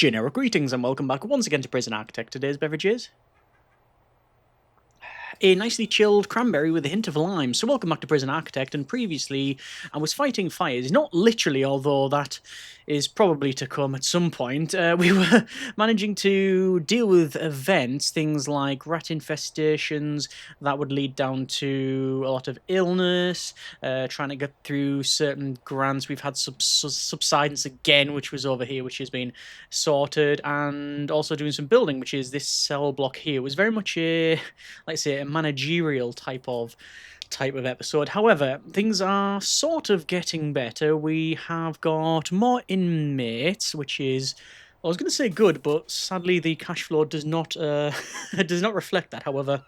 Generic greetings and welcome back once again to Prison Architect. Today's beverage is a nicely chilled cranberry with a hint of lime. So welcome back to Prison Architect, and previously I was fighting fires, not literally, although that is probably to come at some point. We were managing to deal with events, things like rat infestations that would lead down to a lot of illness, trying to get through certain grants. We've had subsidence again, which was over here, which has been sorted, and also doing some building, which is this cell block here. It was very much a, like I say, a managerial type of episode. However, things are sort of getting better. We have got more inmates, which is, I was going to say good, but sadly the cash flow does not does not reflect that. However,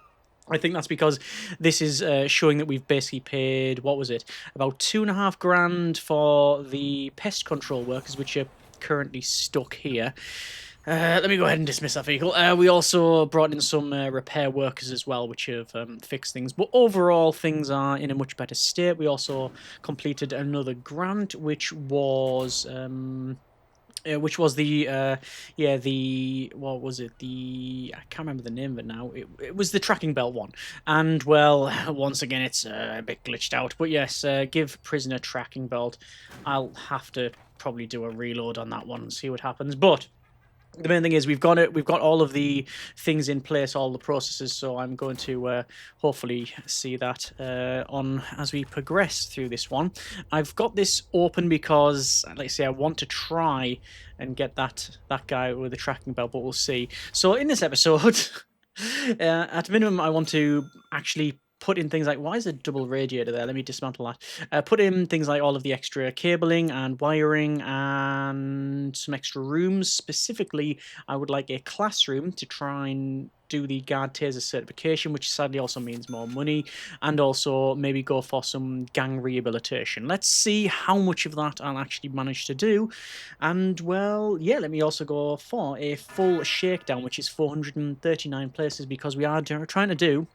I think that's because this is showing that we've basically paid, what was it, about $2.5 grand for the pest control workers, which are currently stuck here. Let me go ahead and dismiss that vehicle. We also brought in some repair workers as well, which have fixed things. But overall, things are in a much better state. We also completed another grant, which was the what was it? I can't remember the name of it now. It was the tracking belt one. And, well, once again, it's a bit glitched out. But yes, give prisoner tracking belt. I'll have to probably do a reload on that one and see what happens. But the main thing is we've got all of the things in place, all the processes, so I'm going to hopefully see that on as we progress through this one. I've got this open because, like I say, I want to try and get that guy with the tracking belt, but we'll see. So in this episode, at minimum, I want to actually put in things like, why is a double radiator there? Let me dismantle that. Put in things like all of the extra cabling and wiring and some extra rooms. Specifically, I would like a classroom to try and do the guard taser certification, which sadly also means more money, and also maybe go for some gang rehabilitation. Let's see how much of that I'll actually manage to do. And, well, yeah, let me also go for a full shakedown, which is 439 places, because we are trying to do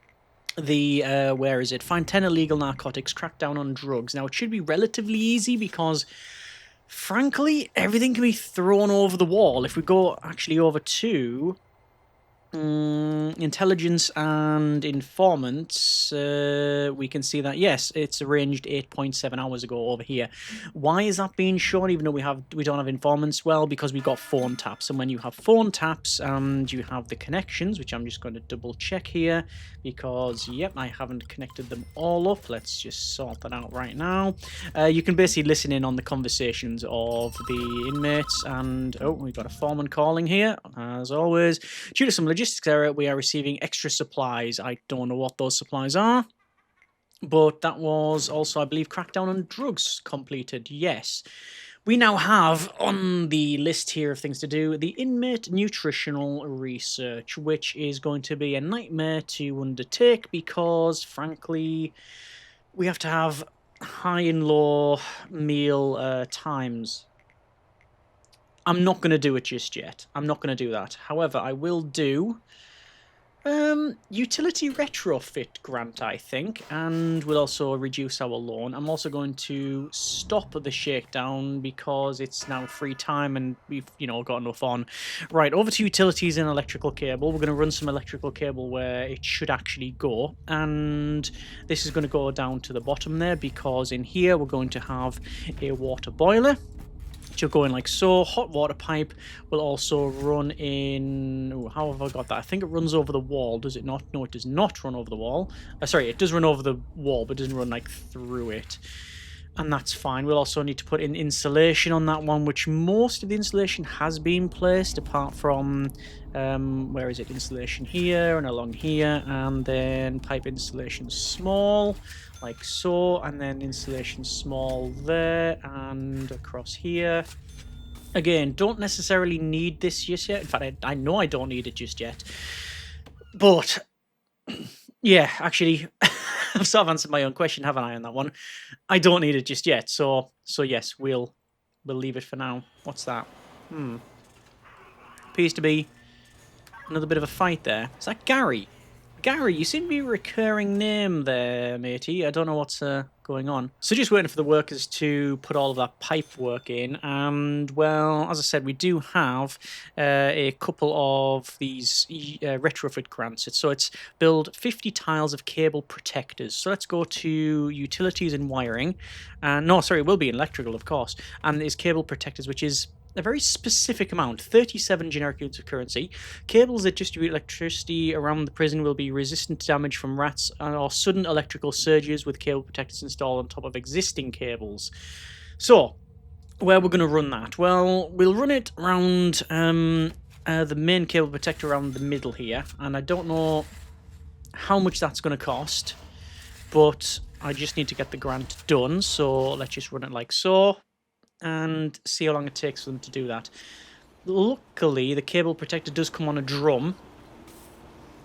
the where is it? Find 10 illegal narcotics, crack down on drugs. Now, it should be relatively easy because, frankly, everything can be thrown over the wall. If we go actually over to intelligence and informants, we can see that, yes, it's arranged 8.7 hours ago over here. Why is that being shown even though we don't have informants? Well, because we got phone taps, and when you have phone taps and you have the connections, which I'm just going to double check here because, yep, I haven't connected them all up. Let's just sort that out right now. You can basically listen in on the conversations of the inmates, and oh, we've got a foreman calling here as always. Due to some logistics error, we are receiving extra supplies. I don't know what those supplies are, but that was also, I believe, crackdown on drugs completed. Yes. We now have on the list here of things to do the inmate nutritional research, which is going to be a nightmare to undertake because, frankly, we have to have high and low meal times. I'm not going to do it just yet. I'm not going to do that. However, I will do utility retrofit grant, I think, and we'll also reduce our loan. I'm also going to stop the shakedown because it's now free time and we've, got enough on. Right, over to utilities and electrical cable. We're going to run some electrical cable where it should actually go, and this is going to go down to the bottom there because in here we're going to have a water boiler. You'll go in like so. Hot water pipe will also run in. Ooh, how have I got that? I think it runs over the wall. Does it not? No, it does not run over the wall. Sorry, it does run over the wall, but it doesn't run like through it. And that's fine. We'll also need to put in insulation on that one, which most of the insulation has been placed, apart from where is it? Insulation here and along here, and then pipe insulation small, like so, and then insulation small there and across here. Again, don't necessarily need this just yet. In fact, I know I don't need it just yet. But yeah, actually, I've sort of answered my own question, haven't I, on that one? I don't need it just yet. So yes, we'll leave it for now. What's that? Appears to be another bit of a fight there. Is that Gary? Gary, you seem to be a recurring name there, matey. I don't know what's going on. So just waiting for the workers to put all of that pipe work in. And, well, as I said, we do have a couple of these retrofit grants. So it's build 50 tiles of cable protectors. So let's go to utilities and wiring. No, sorry, it will be electrical, of course. And there's cable protectors, which is a very specific amount, 37 generic units of currency. Cables that distribute electricity around the prison will be resistant to damage from rats or sudden electrical surges with cable protectors installed on top of existing cables. So, where we're going to run that? Well, we'll run it around the main cable protector around the middle here, and I don't know how much that's going to cost, but I just need to get the grant done, so let's just run it like so. And see how long it takes for them to do that. Luckily, the cable protector does come on a drum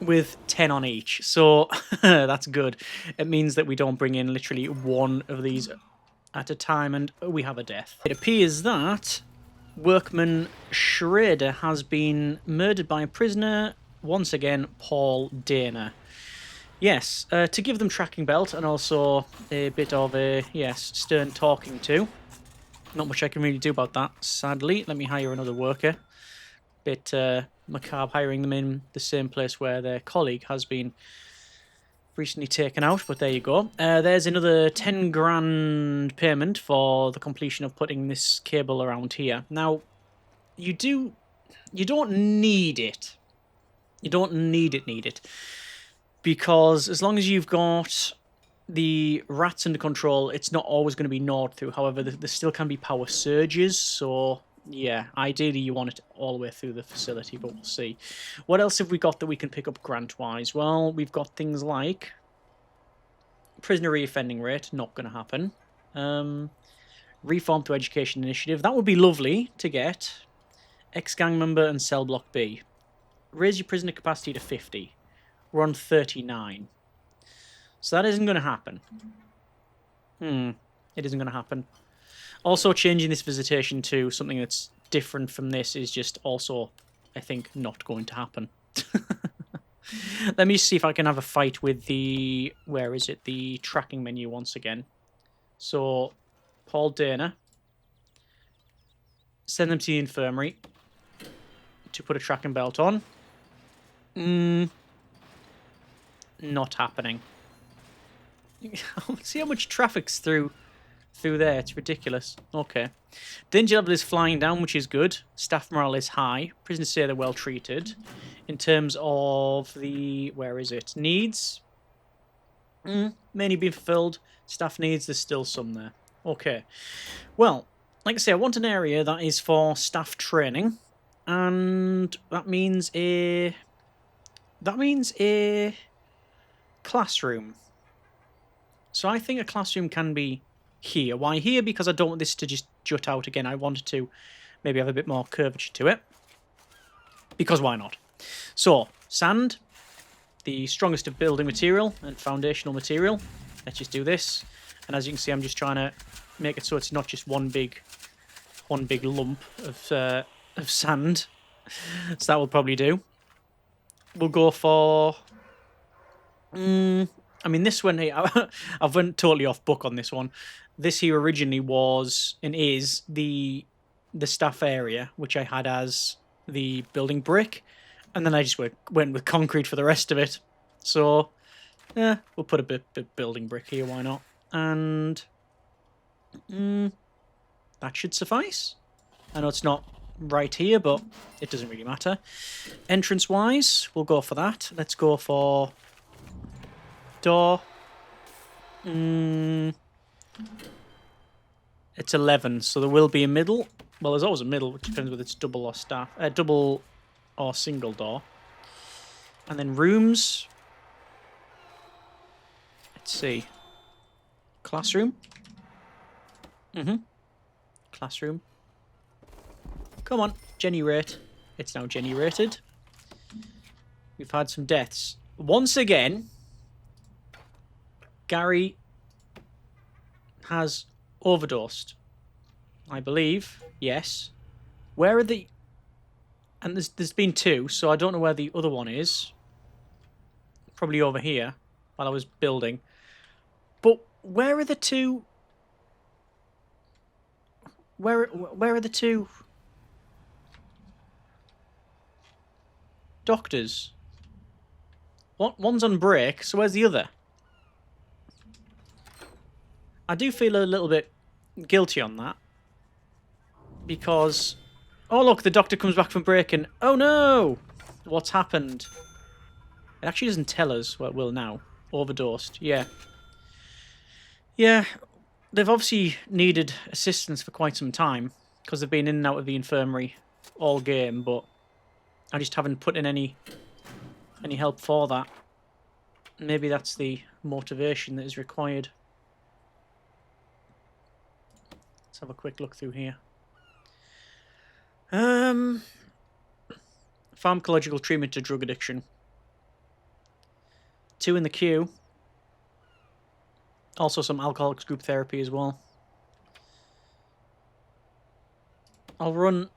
with 10 on each, so that's good. It means that we don't bring in literally one of these at a time, and we have a death. It appears that workman Schrader has been murdered by a prisoner, once again, Paul Dana. Yes, to give them tracking belt and also a bit of a, yes, stern talking to. Not much I can really do about that, sadly. Let me hire another worker. Bit macabre hiring them in the same place where their colleague has been recently taken out, but there you go. There's another 10 grand payment for the completion of putting this cable around here. Now, you don't need it. You don't need it. Because as long as you've got the rats under control, it's not always going to be gnawed through. However, there still can be power surges, so yeah, ideally you want it all the way through the facility, but we'll see. What else have we got that we can pick up grant-wise? Well, we've got things like prisoner reoffending rate, not going to happen. Reform to education initiative, that would be lovely to get. Ex-gang member and cell block B. Raise your prisoner capacity to 50. We're on 39. So that isn't going to happen. It isn't going to happen. Also, changing this visitation to something that's different from this is just also, I think, not going to happen. Let me see if I can have a fight with the... Where is it? The tracking menu once again. So, Paul Dana. Send them to the infirmary to put a tracking belt on. Not happening. See how much traffic's through there. It's ridiculous. Okay. Danger level is flying down, which is good. Staff morale is high. Prisoners say they're well treated. In terms of the... Where is it? Needs. Mainly being fulfilled. Staff needs, there's still some there. Okay. Well, like I say, I want an area that is for staff training. And that means a... classroom. So I think a classroom can be here. Why here? Because I don't want this to just jut out again. I wanted to maybe have a bit more curvature to it. Because why not? So, sand, the strongest of building material and foundational material. Let's just do this. And as you can see, I'm just trying to make it so it's not just one big lump of sand. So that will probably do. We'll go for... I mean, this one here, I've went totally off book on this one. This here originally was and is the staff area, which I had as the building brick, and then I just went with concrete for the rest of it. So, yeah, we'll put a bit building brick here, why not? And that should suffice. I know it's not right here, but it doesn't really matter. Entrance-wise, we'll go for that. Let's go for... door. It's 11, so there will be a middle. Well, there's always a middle, which depends whether it's double or single door. And then rooms. Let's see. Classroom. Classroom. Come on, generate. It's now generated. We've had some deaths. Once again, Gary has overdosed. I believe. Yes. Where are the... And there's been two, so I don't know where the other one is. Probably over here, while I was building. But Where are the two? Where are the two doctors? One's on break, so where's the other? I do feel a little bit guilty on that. Because... Oh, look, the doctor comes back from break and... Oh, no! What's happened? It actually doesn't tell us. Well, it will now. Overdosed. Yeah. Yeah. They've obviously needed assistance for quite some time. Because they've been in and out of the infirmary all game, but... I just haven't put in any help for that. Maybe that's the motivation that is required. Let's have a quick look through here. Pharmacological treatment to drug addiction. 2 in the queue. Also some alcoholics group therapy as well. I'll run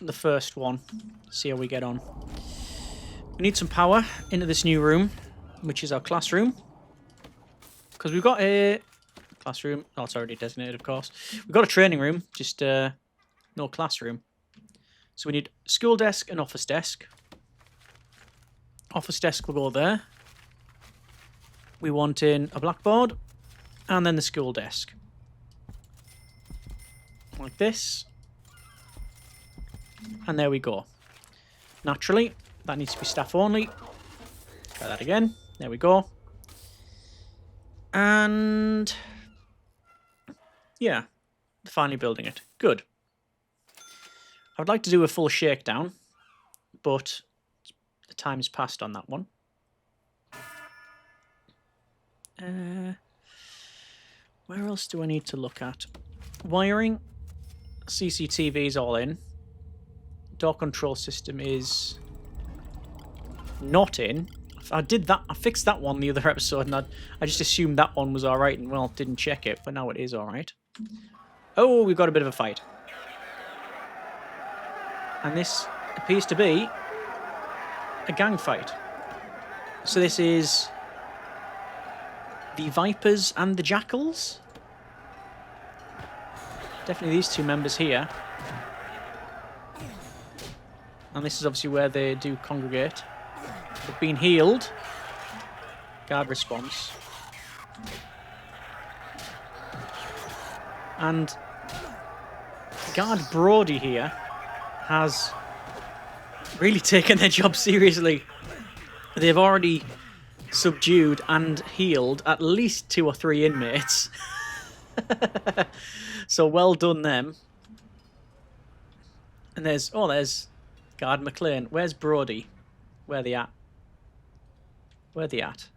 the first one. See how we get on. We need some power into this new room, which is our classroom. Because we've got a classroom. Oh, it's already designated, of course. We've got a training room, just no classroom. So we need school desk and office desk. Office desk will go there. We want in a blackboard and then the school desk. Like this. And there we go. Naturally, that needs to be staff only. Try that again. There we go. And yeah, finally building it. Good. I would like to do a full shakedown, but the time's passed on that one. Where else do I need to look at? Wiring. CCTV's all in. Door control system is not in. I did that. I fixed that one the other episode, and I just assumed that one was all right, and well, didn't check it, but now it is all right. Oh, we've got a bit of a fight. And this appears to be a gang fight. So this is the Vipers and the Jackals. Definitely these two members here. And this is obviously where they do congregate. They've been healed. Guard response. And Guard Brody here has really taken their job seriously. They've already subdued and healed at least 2 or 3 inmates. So well done them. And there's Guard McLean. Where's Brody? Where they at? Where they at?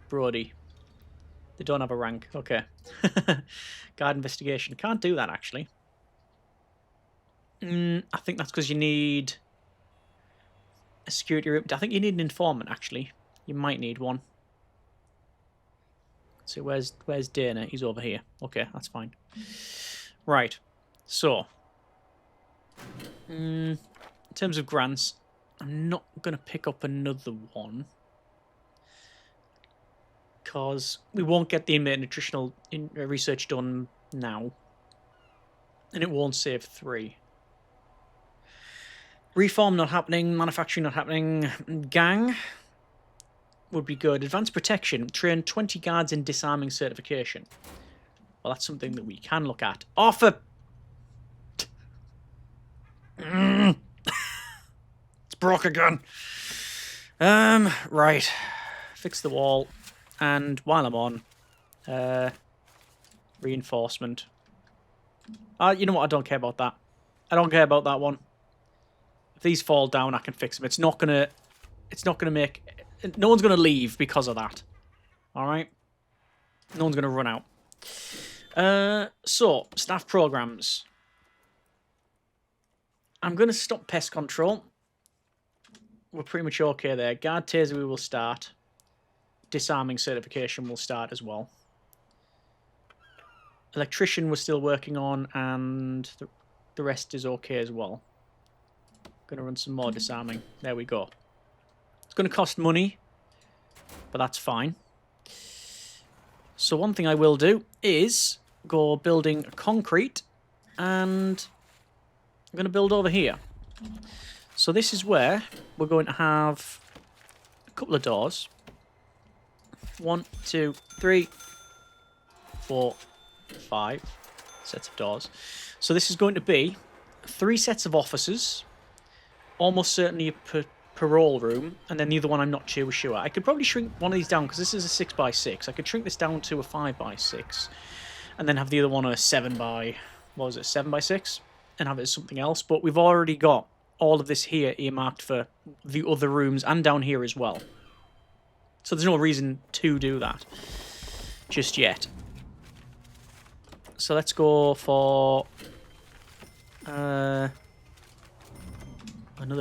Brody. They don't have a rank. Okay. Guard investigation. Can't do that, actually. I think that's because you need a security room. I think you need an informant, actually. You might need one. So where's Dana? He's over here. Okay, that's fine. Right. So, in terms of grants, I'm not going to pick up another one. Because we won't get the inmate nutritional research done now. And it won't save 3. Reform not happening. Manufacturing not happening. Gang would be good. Advanced protection. Train 20 guards in disarming certification. Well, that's something that we can look at. Offer. It's broke again. Right. Fix the wall. And while I'm on, reinforcement. You know what? I don't care about that. I don't care about that one. If these fall down, I can fix them. It's not gonna make. No one's gonna leave because of that. All right. No one's gonna run out. So staff programs. I'm gonna stop pest control. We're pretty much okay there. Guard taser we will start. Disarming certification will start as well. Electrician we're still working on, and the rest is okay as well. Gonna run some more disarming. There we go. It's going to cost money, but that's fine. So one thing I will do is go building concrete, and I'm going to build over here. So this is where we're going to have a couple of doors. 1, 2, 3, 4, 5 sets of doors. So this is going to be 3 sets of officers, almost certainly a parole room, and then the other one I'm not too sure. I could probably shrink one of these down because this is a 6x6. I could shrink this down to a 5x6, and then have the other one a 7x, what was it, 7x6, and have it as something else. But we've already got all of this here earmarked for the other rooms and down here as well. So there's no reason to do that just yet. So let's go for another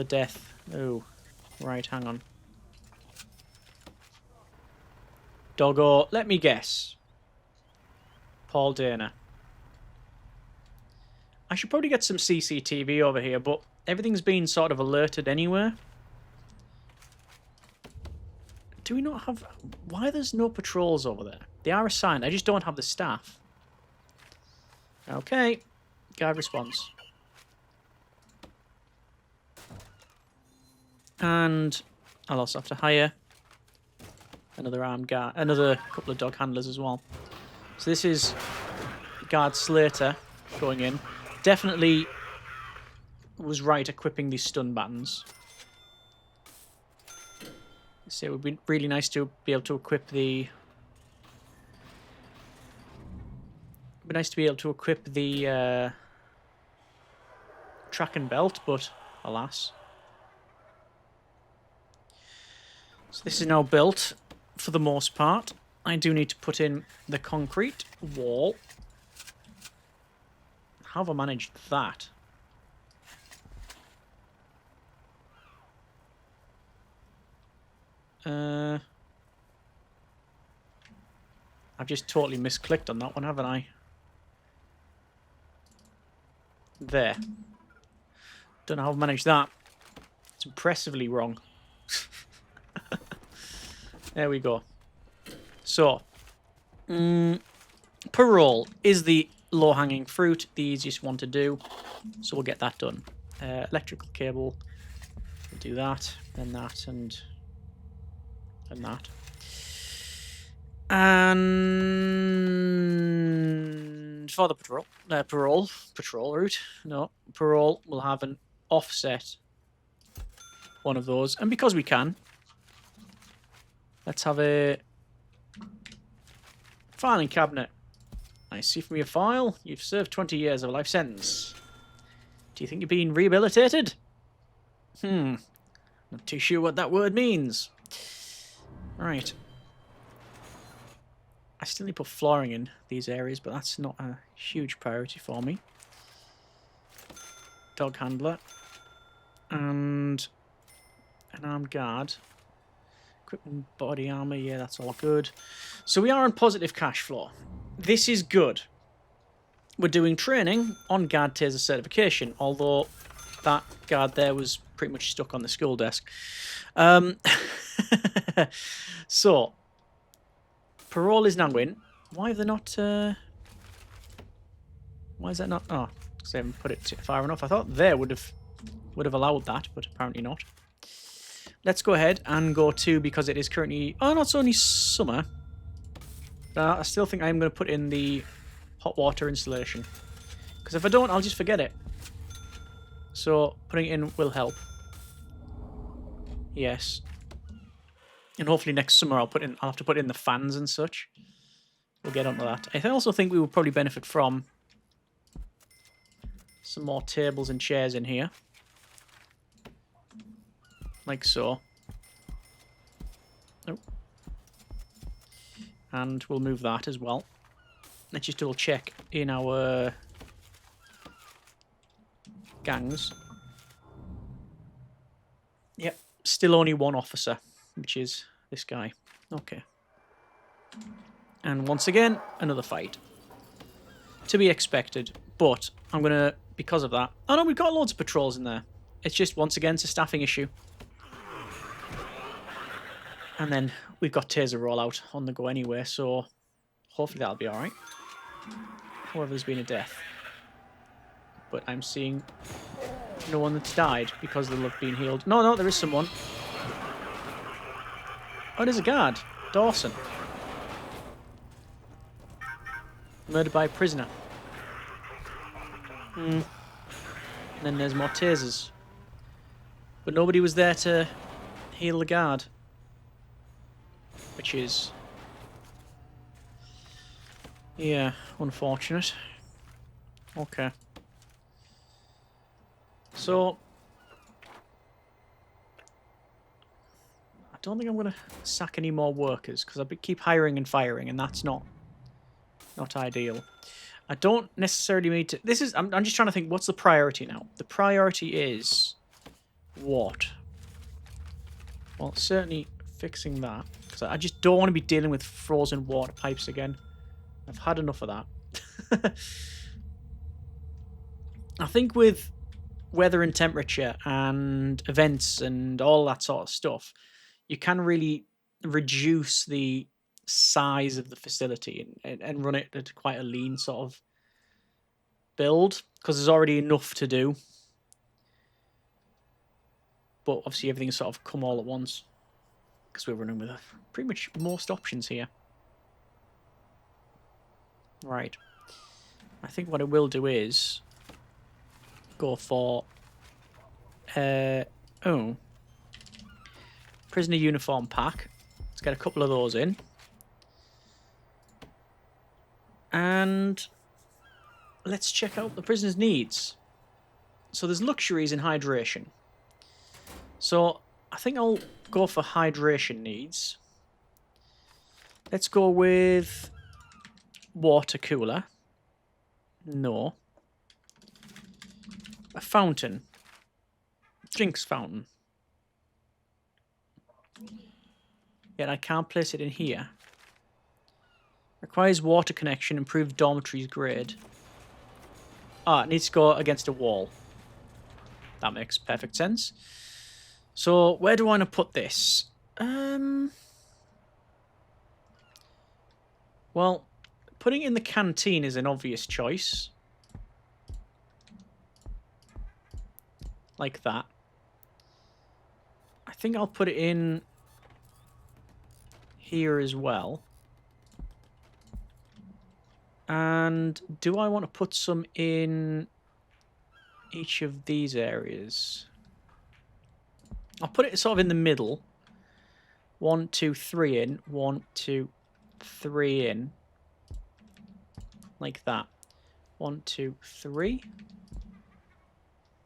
death. Oh, right, hang on. Doggo, let me guess. Paul Dana. I should probably get some CCTV over here, but everything's been sort of alerted anyway. Do we not have... Why there's no patrols over there? They are assigned. I just don't have the staff. Okay. Guard response. And I'll also have to hire another armed guard, another couple of dog handlers as well. So this is Guard Slater going in. Definitely was right equipping these stun buttons. So it would be really nice to be able to equip the... It'd be nice to be able to equip the tracking belt, but alas. So this is now built for the most part. I do need to put in the concrete wall. How have I managed that? I've just totally misclicked on that one, haven't I? There. Don't know how I've managed that. It's impressively wrong. There we go. So, parole is the low-hanging fruit, the easiest one to do. So we'll get that done. Electrical cable. We'll do that, then that, and that. And for the parole route, no, parole will have an offset one of those. And because we can, let's have a filing cabinet. I see from your file, you've served 20 years of a life sentence. Do you think you're being rehabilitated? Not too sure what that word means. Right. I still need to put flooring in these areas, but that's not a huge priority for me. Dog handler. And an armed guard. Equipment, body armor, yeah, that's all good. So we are on positive cash flow. This is good. We're doing training on guard taser certification, although that guard there was pretty much stuck on the school desk. So, parole is now in. Why have they not... Why is that not... Oh, because they haven't put it far enough. I thought they would have allowed that, but apparently not. Let's go ahead and go to, because it is currently... Oh, no, it's only summer. I still think I'm going to put in the hot water installation. Because if I don't, I'll just forget it. So, putting it in will help. Yes. And hopefully next summer I'll have to put in the fans and such. We'll get onto that. I also think we will probably benefit from some more tables and chairs in here. Like so. Oh. And we'll move that as well. Let's just double check in our gangs. Yep, still only one officer, which is this guy. Okay. And once again, another fight. To be expected, but I'm going to, because of that... Oh no, we've got loads of patrols in there. It's just, once again, it's a staffing issue. And then we've got taser rollout on the go anyway, so hopefully that'll be alright. However, there's been a death. But I'm seeing no one that's died because they'll have been healed. No, there is someone. Oh, there's a guard. Dawson. Murdered by a prisoner. And then there's more tasers. But nobody was there to heal the guard. Which is... yeah, unfortunate. Okay. So... I don't think I'm going to sack any more workers, because I keep hiring and firing, and that's not ideal. I don't necessarily need to... This is... I'm just trying to think, what's the priority now? The priority is... what? Well, certainly fixing that. Because I just don't want to be dealing with frozen water pipes again. I've had enough of that. I think with weather and temperature and events and all that sort of stuff, you can really reduce the size of the facility and run it at quite a lean sort of build, because there's already enough to do. But obviously everything's sort of come all at once, because we're running with pretty much most options here. Right. I think what I will do is go for prisoner uniform pack. Let's get a couple of those in. And let's check out the prisoner's needs. So there's luxuries in hydration. So I think I'll go for hydration needs. Let's go with water cooler. No. A fountain. Drinks fountain. Yet I can't place it in here. Requires water connection, improved dormitories grade. Ah, it needs to go against a wall. That makes perfect sense. So, where do I want to put this? Well, putting it in the canteen is an obvious choice. Like that. I think I'll put it in here as well. And do I want to put some in each of these areas? I'll put it sort of in the middle. 1, 2, 3 in. 1, 2, 3 in. Like that. 1, 2, 3.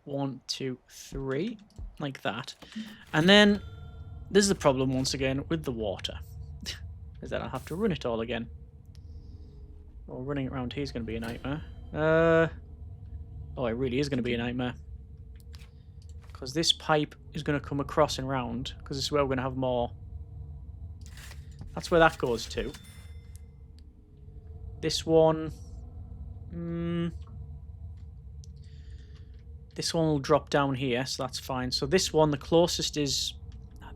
1, 2, 3. Like that. And then this is the problem once again with the water. Is that I'll have to run it all again. Well, running it around here is going to be a nightmare. Oh, it really is going to be a nightmare. Because this pipe is going to come across and round. Because this is where we're going to have more. That's where that goes to. This one... This one will drop down here, so that's fine. So this one, the closest is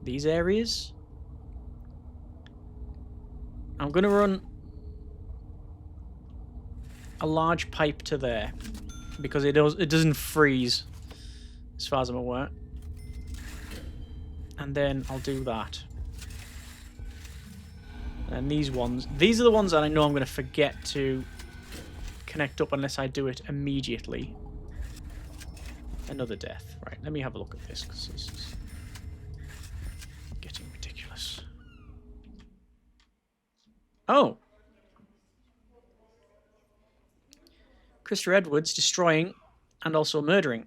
these areas. I'm going to run a large pipe to there. Because it doesn't freeze. As far as I'm aware. And then I'll do that. And these ones. These are the ones that I know I'm going to forget to connect up unless I do it immediately. Another death. Right, let me have a look at this, because this is getting ridiculous. Oh! Christopher Edwards destroying and also murdering.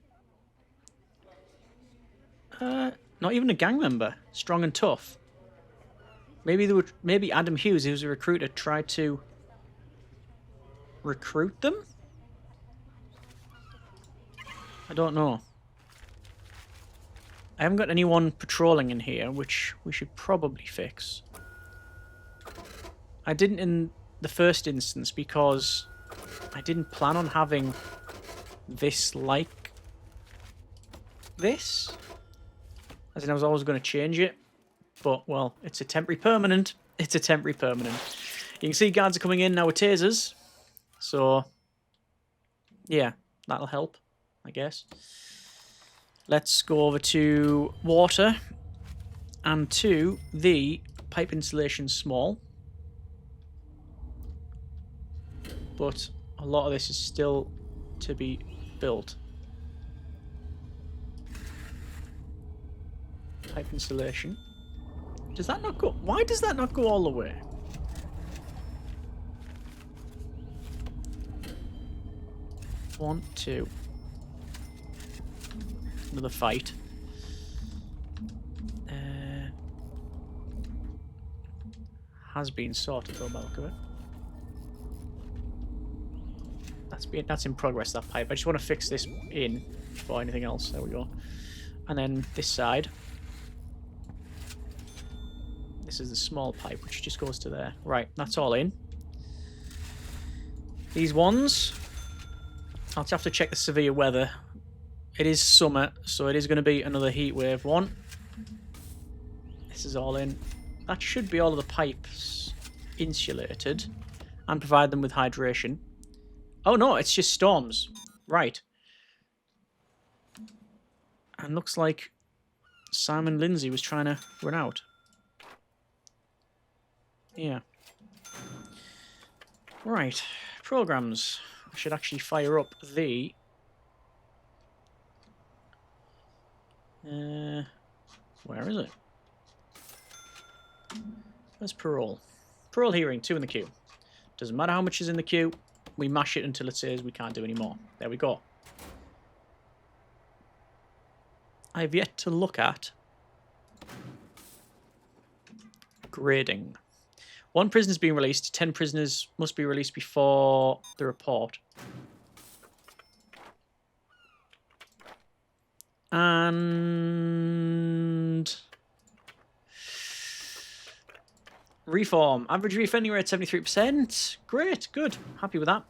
Not even a gang member. Strong and tough. Maybe Adam Hughes, who's a recruiter, tried to recruit them? I don't know. I haven't got anyone patrolling in here, which we should probably fix. I didn't in the first instance because I didn't plan on having this like this. As in, I was always going to change it. But, well, it's a temporary permanent. It's a temporary permanent. You can see guards are coming in now with tasers. So, yeah, that'll help, I guess. Let's go over to water and to the pipe installation small. But a lot of this is still to be built. Pipe installation. Does that not go? Why does that not go all the way? One, two. Another fight. Has been sorted though, by the look of it. That's in progress, that pipe. I just want to fix this in before anything else. There we go. And then this side. This is the small pipe, which just goes to there. Right, that's all in. These ones, I'll have to check the severe weather. It is summer, so it is going to be another heat wave one. This is all in. That should be all of the pipes insulated and provide them with hydration. Oh no, it's just storms. Right. And looks like Simon Lindsay was trying to run out. Yeah. Right. Programs. I should actually fire up the... where is it? Where's Parole? Parole hearing, 2 in the queue. Doesn't matter how much is in the queue. We mash it until it says we can't do any more. There we go. I have yet to look at grading. 1 prisoner is being released. 10 prisoners must be released before the report. And... reform. Average reoffending rate 73%. Great, good. Happy with that.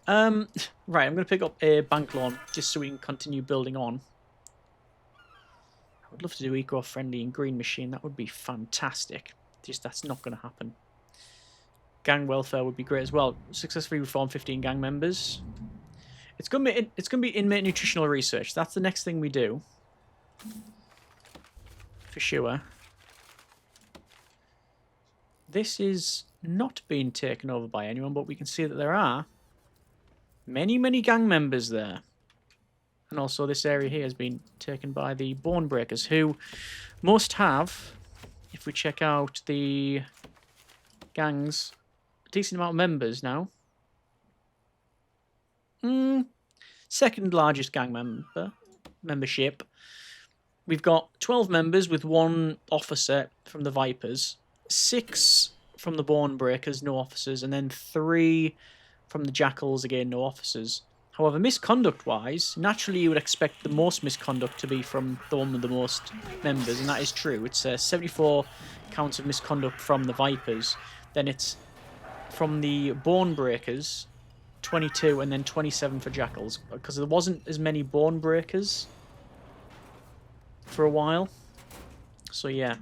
Right, I'm going to pick up a bank loan just so we can continue building on. I would love to do eco-friendly and green machine. That would be fantastic. Just that's not going to happen. Gang welfare would be great as well. Successfully reform 15 gang members. It's going to be inmate nutritional research. That's the next thing we do. For sure. This is not being taken over by anyone, but we can see that there are many, many gang members there. And also this area here has been taken by the Bone Breakers, who must have, if we check out the gangs, a decent amount of members now. Second largest gang membership. We've got 12 members with 1 officer from the Vipers. 6 from the Bone Breakers, no officers, and then 3 from the Jackals, again, no officers. However, misconduct-wise, naturally you would expect the most misconduct to be from the one with the most members, and that is true. It's 74 counts of misconduct from the Vipers, then it's from the Bone Breakers, 22, and then 27 for Jackals, because there wasn't as many Bone Breakers for a while. So, yeah.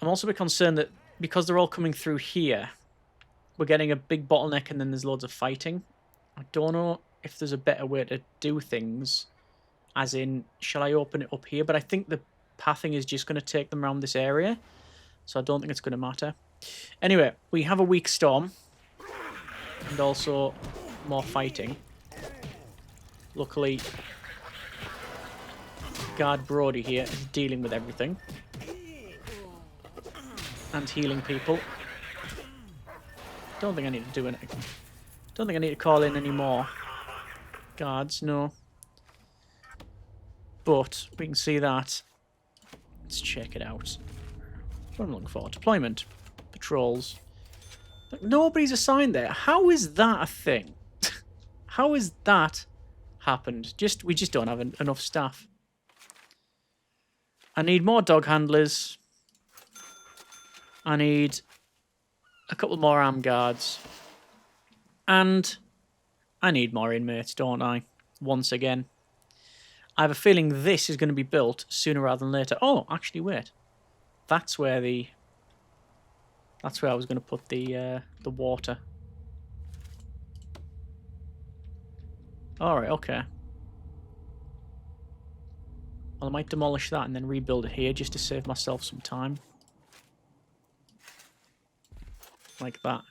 I'm also a bit concerned that because they're all coming through here, we're getting a big bottleneck and then there's loads of fighting. I don't know if there's a better way to do things, as in, shall I open it up here? But I think the pathing is just going to take them around this area, so I don't think it's going to matter. Anyway, we have a weak storm, and also more fighting. Luckily, Guard Brody here is dealing with everything. And healing people. Don't think I need to do anything. Don't think I need to call in any more guards, no. But we can see that. Let's check it out. What I'm looking for. Deployment. Patrols. Look, nobody's assigned there. How is that a thing? How has that happened? We just don't have enough staff. I need more dog handlers. I need a couple more armed guards. And I need more inmates, don't I? Once again. I have a feeling this is going to be built sooner rather than later. Oh, actually, wait. That's where the... That's where I was going to put the water. Alright, okay. Well, I might demolish that and then rebuild it here just to save myself some time. Like that.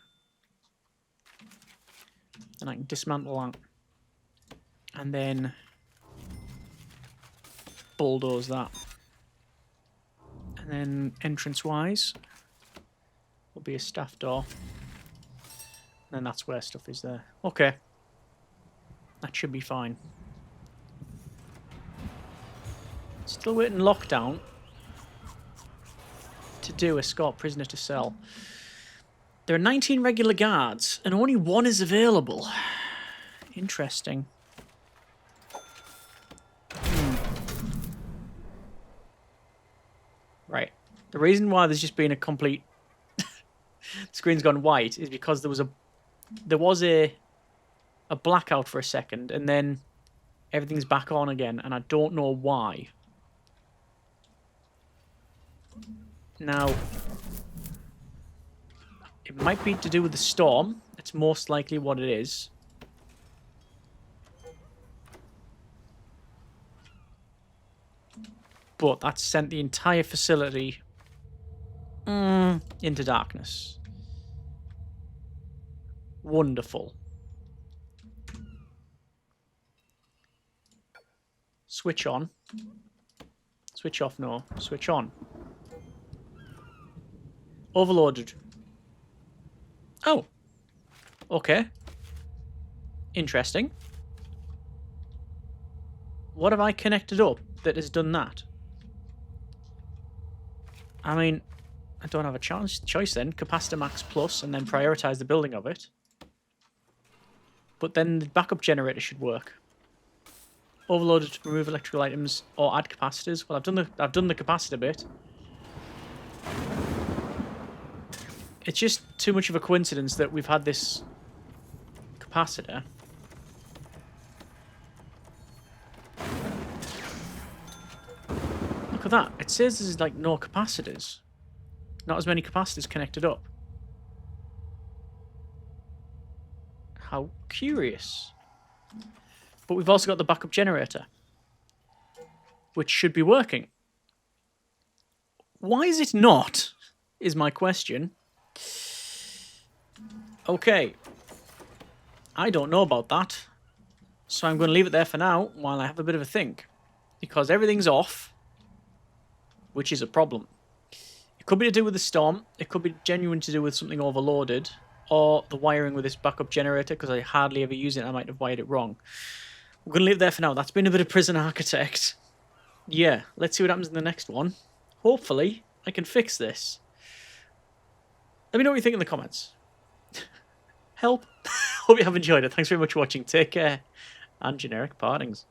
And I can dismantle that. And then bulldoze that. And then entrance-wise, will be a staff door. And then that's where stuff is there. Okay. That should be fine. Still waiting lockdown to do escort prisoner to cell. There are 19 regular guards and only one is available. Interesting. Right. The reason why there's just been a complete screen's gone white is because there was a blackout for a second and then everything's back on again and I don't know why. Now, it might be to do with the storm. It's most likely what it is. But that's sent the entire facility into darkness. Wonderful. Switch on. Switch off, no. Switch on. Overloaded. Oh. Okay. Interesting. What have I connected up that has done that? I mean, I don't have a choice then. Capacitor max plus and then prioritize the building of it. But then the backup generator should work. Overloaded to remove electrical items or add capacitors. Well, I've done the capacitor bit. It's just too much of a coincidence that we've had this capacitor. Look at that. It says there's like no capacitors. Not as many capacitors connected up. How curious. But we've also got the backup generator, which should be working. Why is it not, is my question. Okay. I don't know about that. So I'm going to leave it there for now while I have a bit of a think. Because everything's off, which is a problem. It could be to do with the storm. It could be genuine to do with something overloaded. Or the wiring with this backup generator, because I hardly ever use it. I might have wired it wrong. We're going to leave it there for now. That's been a bit of Prison Architect. Yeah, let's see what happens in the next one. Hopefully, I can fix this. Let me know what you think in the comments. Help. Hope you have enjoyed it. Thanks very much for watching. Take care. And generic partings.